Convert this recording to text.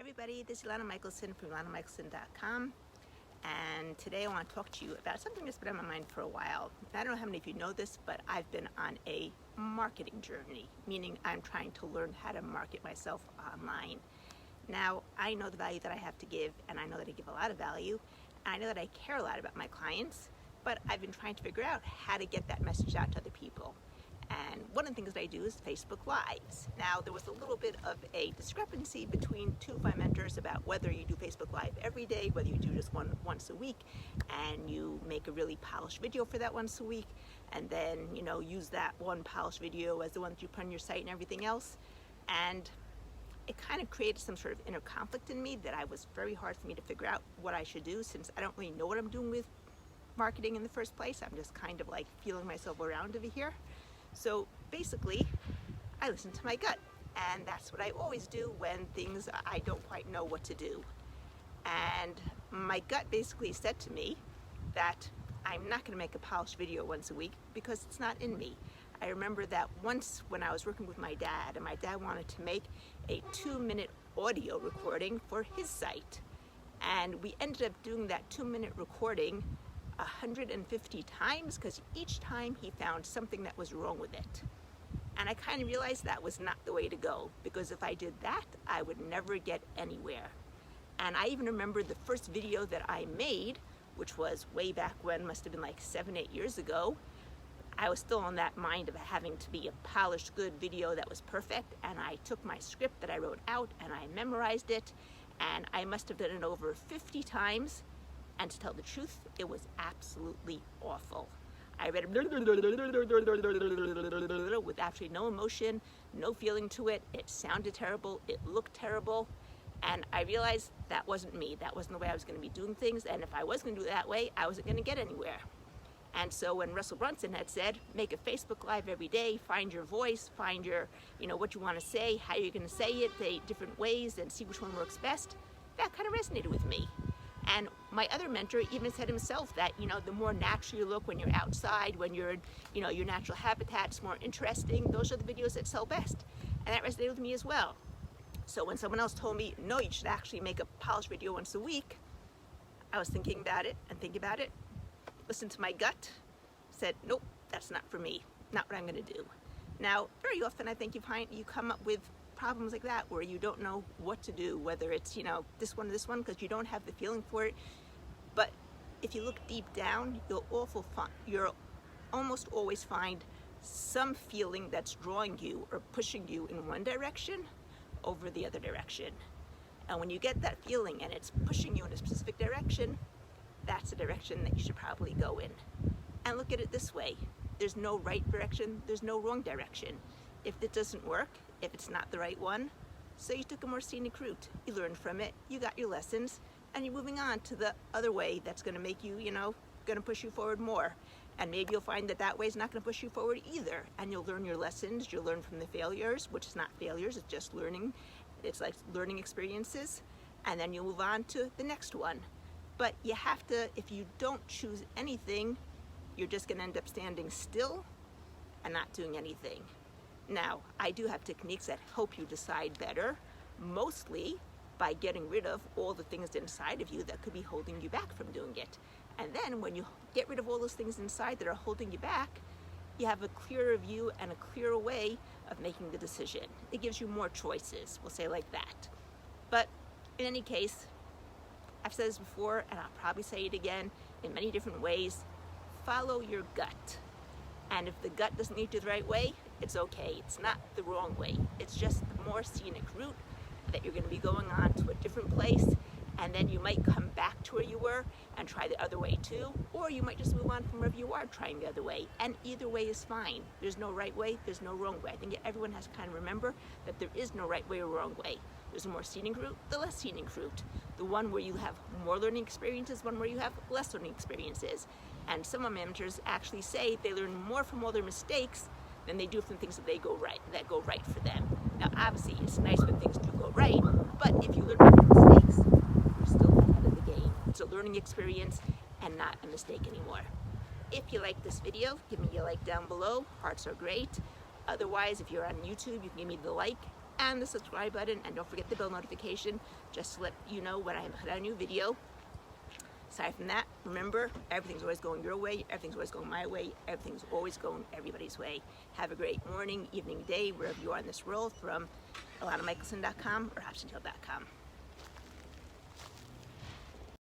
everybody, this is Ilana Michelson from ilanamichelson.com, and today I want to talk to you about something that's been on my mind for a while. I don't know how many of you know this, but I've been on a marketing journey, meaning I'm trying to learn how to market myself online. Now, I know the value that I have to give, and I know that I give a lot of value, and I know that I care a lot about my clients, but I've been trying to figure out how to get that message out to other people. And one of the things that I do is Facebook Lives. Now, there was a little bit of a discrepancy between two of my mentors about whether you do Facebook Live every day, whether you do just once a week, and you make a really polished video for that once a week, and then, use that one polished video as the one that you put on your site and everything else. And it kind of created some sort of inner conflict in me that was very hard for me to figure out what I should do, since I don't really know what I'm doing with marketing in the first place. I'm just kind of like feeling myself around over here. So basically, I listen to my gut, and that's what I always do when things I don't quite know what to do. And my gut basically said to me that I'm not going to make a polished video once a week because it's not in me. I remember that once when I was working with my dad, and my dad wanted to make a 2-minute audio recording for his site. And we ended up doing that 2-minute recording 150 times because each time he found something that was wrong with it. And I kind of realized that was not the way to go, because if I did that, I would never get anywhere. And I even remember the first video that I made, which was way back when, must have been like 7-8 years ago. I was still on that mind of having to be a polished, good video that was perfect, and I took my script that I wrote out and I memorized it, and I must have done it over 50 times. And to tell the truth, it was absolutely awful. I read it with absolutely no emotion, no feeling to it. It sounded terrible. It looked terrible. And I realized that wasn't me. That wasn't the way I was going to be doing things. And if I was going to do it that way, I wasn't going to get anywhere. And so when Russell Brunson had said, make a Facebook Live every day, find your voice, find your, what you want to say, how you're going to say it, the different ways, and see which one works best, that kind of resonated with me. And my other mentor even said himself that, the more natural you look when you're outside, when you're in, your natural habitat, it's more interesting. Those are the videos that sell best. And that resonated with me as well. So when someone else told me, no, you should actually make a polished video once a week, I was thinking about it and thinking about it, listened to my gut, said, nope, that's not for me, not what I'm going to do. Now, very often I think you come up with problems like that where you don't know what to do, whether it's this one or this one, because you don't have the feeling for it. But if you look deep down, you'll almost always find some feeling that's drawing you or pushing you in one direction over the other direction. And when you get that feeling and it's pushing you in a specific direction, that's the direction that you should probably go in. And look at it this way: there's no right direction, there's no wrong direction. If it doesn't work, if it's not the right one, so you took a more scenic route, you learned from it, you got your lessons, and you're moving on to the other way that's going to make you, going to push you forward more. And maybe you'll find that way is not going to push you forward either, and you'll learn your lessons, you'll learn from the failures, which is not failures, it's just learning. It's like learning experiences, and then you'll move on to the next one. But you have to, if you don't choose anything, you're just going to end up standing still and not doing anything. Now, I do have techniques that help you decide better, mostly by getting rid of all the things inside of you that could be holding you back from doing it. And then when you get rid of all those things inside that are holding you back, you have a clearer view and a clearer way of making the decision. It gives you more choices, we'll say like that. But in any case, I've said this before, and I'll probably say it again in many different ways: follow your gut. And if the gut doesn't lead you the right way, it's okay. It's not the wrong way. It's just the more scenic route that you're going to be going on to a different place, and then you might come back to where you were and try the other way too, or you might just move on from wherever you are trying the other way. And either way is fine. There's no right way, there's no wrong way. I think everyone has to kind of remember that there is no right way or wrong way. There's a more scenic route, the less scenic route. The one where you have more learning experiences, one where you have less learning experiences. And some of my mentors actually say they learn more from all their mistakes than they do from things that go right for them. Now, obviously, it's nice when things do go right, but if you learn from your mistakes, you're still ahead of the game. It's a learning experience and not a mistake anymore. If you like this video, give me a like down below. Hearts are great. Otherwise, if you're on YouTube, you can give me the like and the subscribe button, and don't forget the bell notification just to let you know when I put out a new video. Aside from that, remember, everything's always going your way, everything's always going my way, everything's always going everybody's way. Have a great morning, evening, day, wherever you are in this world, from AlanaMichelson.com or optiontoheal.com.